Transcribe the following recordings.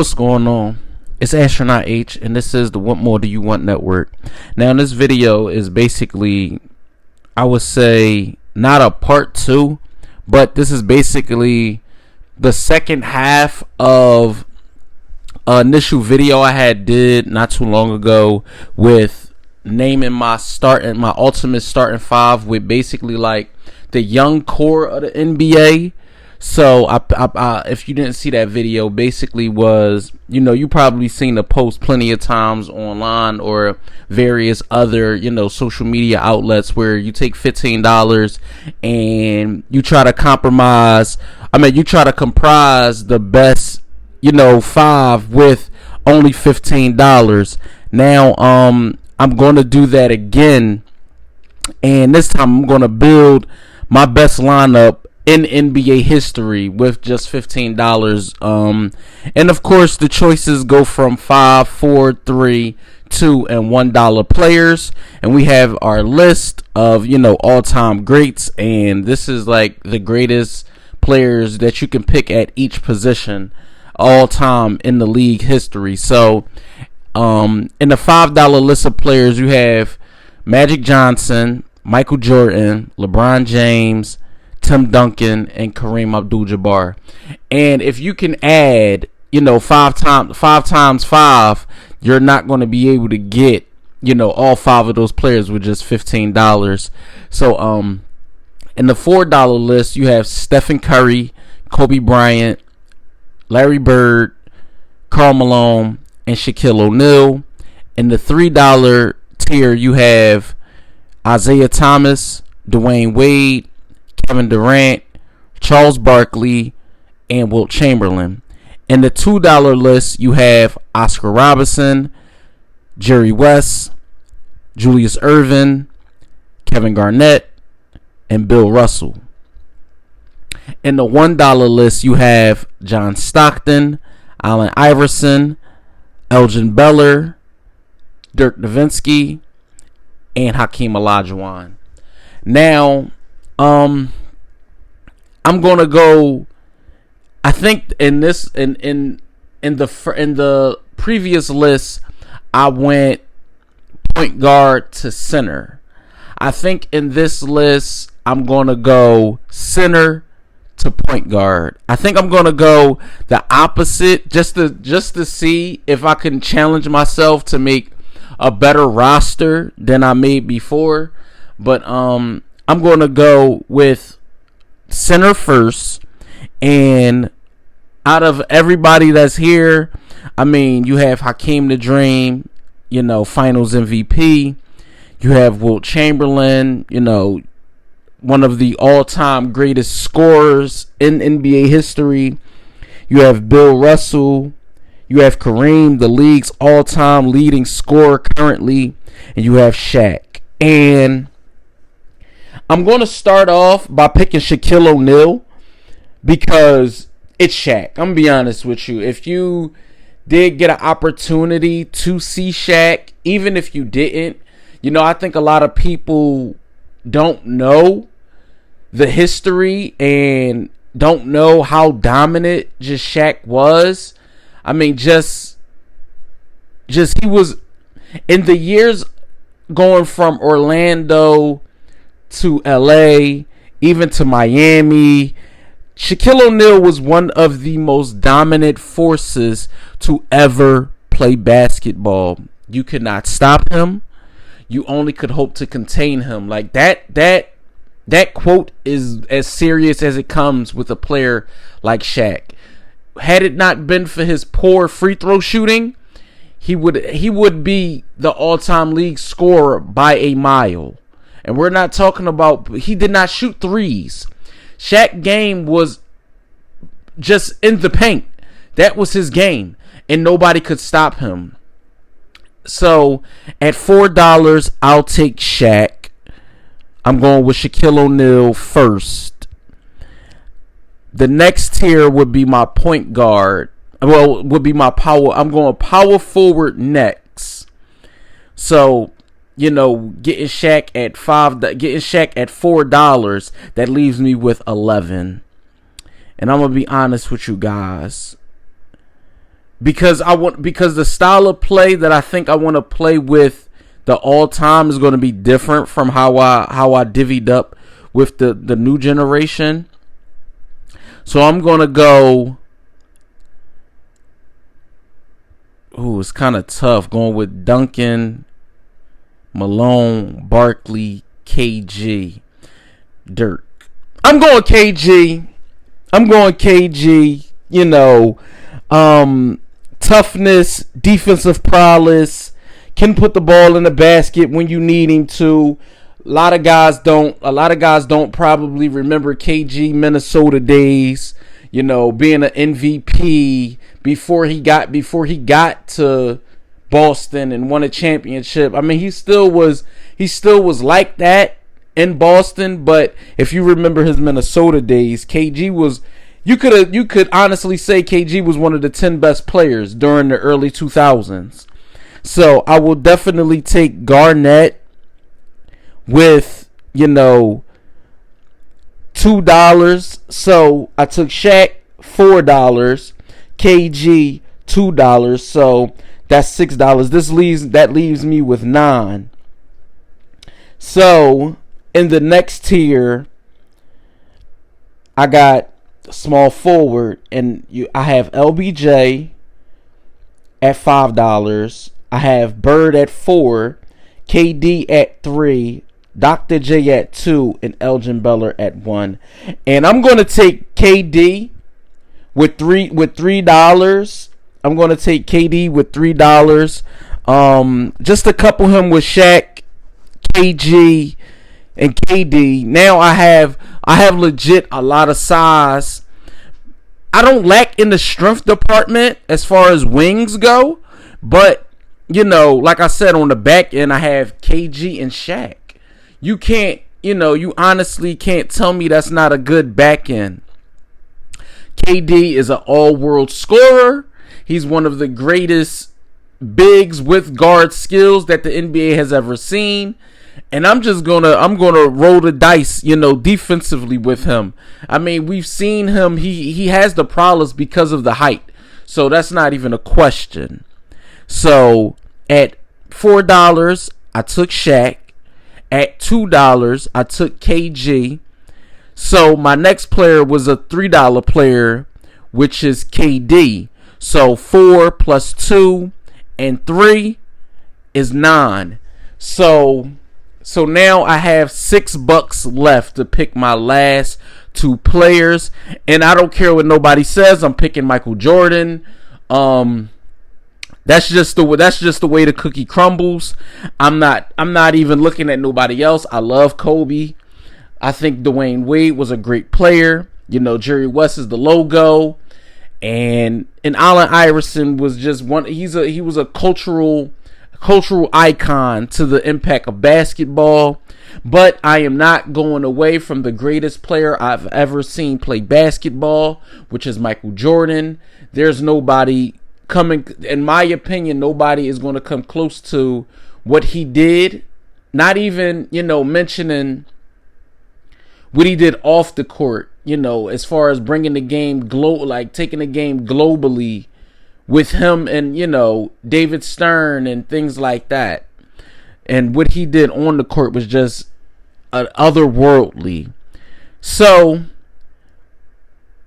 What's going on? It's Astronaut H, and this is the What More Do You Want Network. Now, this video is basically, I would say, not a part two, but this is basically the second half of an initial video I did not too long ago with naming my ultimate starting five with basically like the young core of the NBA. So I if you didn't see that video, basically was, you probably seen the post plenty of times online or various other, social media outlets where you take $15 and you try to comprise the best, five with only $15. Now, I'm going to do that again. And this time I'm going to build my best lineup in NBA history with just $15. And of course, the choices go from 5, 4, 3, 2, and $1 players. And we have our list of, all-time greats. And this is like the greatest players that you can pick at each position all time in the league history. So, in the $5 list of players, you have Magic Johnson, Michael Jordan, LeBron James, Tim Duncan, and Kareem Abdul-Jabbar. And if you can add, 5 times 5, you're not going to be able to get, all 5 of those players with just $15. So, in the $4 list, you have Stephen Curry, Kobe Bryant, Larry Bird, Karl Malone, and Shaquille O'Neal. In the $3 tier, you have Isaiah Thomas, Dwayne Wade, Kevin Durant, Charles Barkley, and Wilt Chamberlain. In the $2 list, you have Oscar Robertson, Jerry West, Julius Erving, Kevin Garnett, and Bill Russell. In the $1 list, you have John Stockton, Allen Iverson, Elgin Baylor, Dirk Nowitzki, and Hakeem Olajuwon. Now, I'm gonna go. I think in the previous list, I went point guard to center. I think in this list, I'm gonna go center to point guard. I think I'm gonna go the opposite, just to see if I can challenge myself to make a better roster than I made before. But I'm gonna go with center first. And out of everybody that's here, you have Hakeem the Dream, Finals MVP. You have Wilt Chamberlain, one of the all-time greatest scorers in NBA history. You have Bill Russell. You have Kareem, the league's all-time leading scorer currently. And you have Shaq. And I'm going to start off by picking Shaquille O'Neal because it's Shaq. I'm going to be honest with you. If you did get an opportunity to see Shaq, even if you didn't, I think a lot of people don't know the history and don't know how dominant just Shaq was. Just he was in the years going from Orlando to LA, even to Miami. Shaquille O'Neal was one of the most dominant forces to ever play basketball. You could not stop him. You only could hope to contain him. Like that quote is as serious as it comes with a player like Shaq. Had it not been for his poor free throw shooting, he would be the all-time league scorer by a mile. And we're not talking about, he did not shoot threes. Shaq's game was just in the paint. That was his game. And nobody could stop him. So, at $4, I'll take Shaq. I'm going with Shaquille O'Neal first. The next tier would be my point guard. Would be my power. I'm going power forward next. So, getting Shaq at $4, that leaves me with 11. And I'm gonna be honest with you guys. because the style of play that I think I want to play with the all time is going to be different from how I divvied up with the new generation. So I'm going to go. Ooh, it's kind of tough going with Duncan, Malone, Barkley, KG, Dirk. I'm going KG. You know, toughness, defensive prowess, can put the ball in the basket when you need him to. A lot of guys don't probably remember KG Minnesota days, you know, being an MVP before he got to Boston and won a championship. I mean, he still was like that in Boston, but if you remember his Minnesota days, KG was, you could honestly say KG was one of the 10 best players during the early 2000s. So I will definitely take Garnett with, you know, $2. So I took Shaq $4, KG $2. So that's $6. That leaves me with $9. So in the next tier, I got small forward, and I have LBJ at $5. I have Bird at $4, KD at $3, Dr. J at $2, and Elgin Baylor at $1. And I'm going to take KD with $3. I'm going to take KD with $3. Just to couple him with Shaq, KG, and KD. Now I have legit a lot of size. I don't lack in the strength department as far as wings go, but you know, like I said, on the back end I have KG and Shaq. You honestly can't tell me that's not a good back end. KD is an all-world scorer. He's one of the greatest bigs with guard skills that the NBA has ever seen. And I'm gonna roll the dice, you know, defensively with him. I mean, we've seen him. He has the prowess because of the height. So that's not even a question. So at $4, I took Shaq. At $2, I took KG. So my next player was a $3 player, which is KD. So 4 plus 2 and 3 is 9. So now I have $6 left to pick my last two players, and I don't care what nobody says. I'm picking Michael Jordan. That's just the way the cookie crumbles. I'm not even looking at nobody else. I love Kobe. I think Dwayne Wade was a great player. You know, Jerry West is the logo, and Allen Iverson was just one. He was a cultural icon to the impact of basketball. But I am not going away from the greatest player I've ever seen play basketball, which is Michael Jordan. There's nobody coming, in my opinion, nobody is going to come close to what he did. Not even, mentioning what he did off the court, as far as bringing the game taking the game globally with him and, David Stern and things like that. And what he did on the court was just otherworldly. So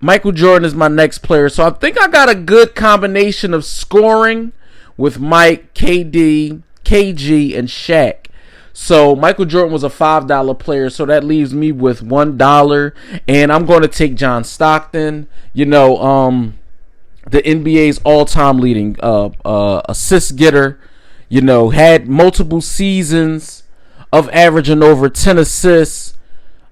Michael Jordan is my next player. So I think I got a good combination of scoring with Mike, KD, KG, and Shaq. So Michael Jordan was a $5 player. So that leaves me with $1. And I'm going to take John Stockton. The NBA's all-time leading assist getter. Had multiple seasons of averaging over 10 assists.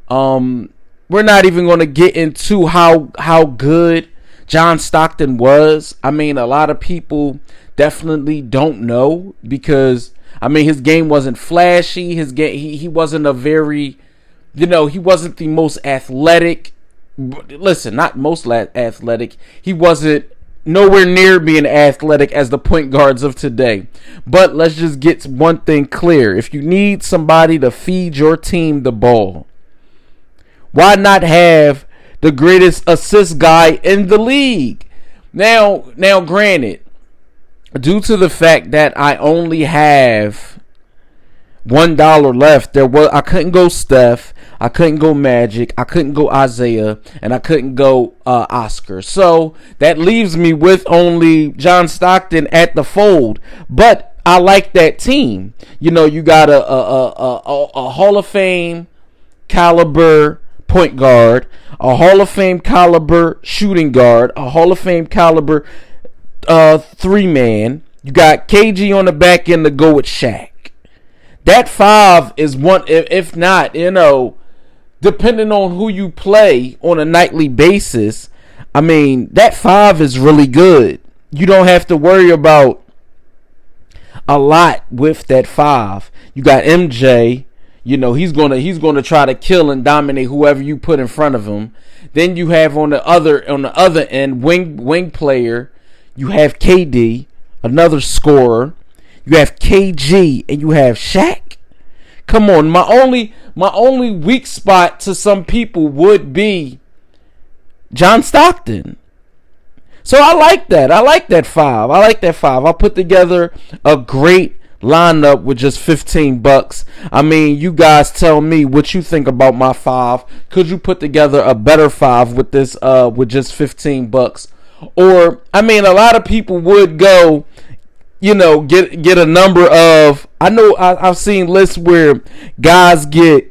We're not even going to get into how good John Stockton was. I mean, a lot of people definitely don't know because, his game wasn't flashy. His game, he wasn't he wasn't the most athletic. Listen, not most athletic. He wasn't nowhere near being athletic as the point guards of today. But let's just get one thing clear. If you need somebody to feed your team the ball, why not have the greatest assist guy in the league? Now, granted, due to the fact that I only have $1 left, I couldn't go Steph, I couldn't go Magic, I couldn't go Isaiah, and I couldn't go Oscar. So that leaves me with only John Stockton at the fold. But I like that team. You know, you got a Hall of Fame caliber point guard, a Hall of Fame caliber shooting guard, a Hall of Fame caliber 3-man. You got KG on the back end to go with Shaq. That 5 is one, if not, you know, depending on who you play on a nightly basis, I mean, that 5 is really good. You don't have to worry about a lot with that 5. You got MJ, you know, he's gonna try to kill and dominate whoever you put in front of him. Then you have on the other end, wing player, you have KD, another scorer. You have KG and you have Shaq. Come on, my only weak spot to some people would be John Stockton. So I like that. I like that 5. I put together a great lineup with just $15. I mean, you guys tell me what you think about my 5. Could you put together a better 5 with this with just $15? Or, I mean, a lot of people would go, you know, get a number of, I know I've seen lists where guys get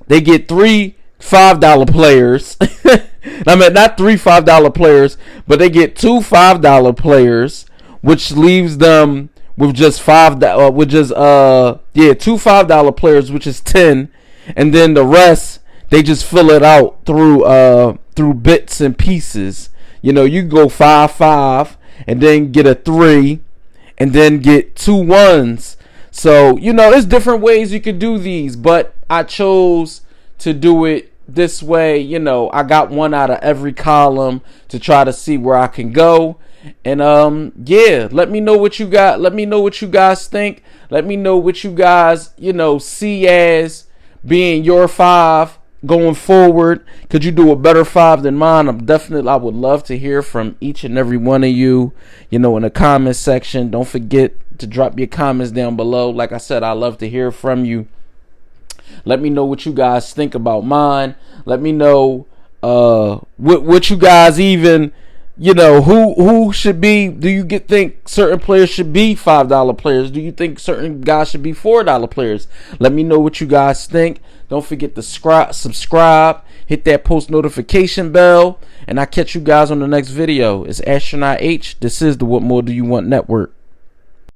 3 $5 players. I mean, not 3 $5 players, but they get 2 $5 players, which leaves them with just two $5 players, which is 10, and then the rest they just fill it out through bits and pieces. You know, you go 5-5 and then get a 3 and then get 2 1s. So, you know, there's different ways you could do these, but I chose to do it this way. You know, I got one out of every column to try to see where I can go. And yeah, let me know what you got. Let me know what you guys think. Let me know what you guys, you know, see as being your 5 going forward. Could you do a better 5 than mine? I would love to hear from each and every one of you, you know, in the comment section. Don't forget to drop your comments down below. Like I said, I love to hear from you. Let me know what you guys think about mine. Let me know what you guys even, you know, who should be, do you think certain players should be $5 players? Do you think certain guys should be $4 players? Let me know what you guys think. Don't forget to subscribe, hit that post notification bell, and I'll catch you guys on the next video. It's Astronaut H. This is the What More Do You Want Network.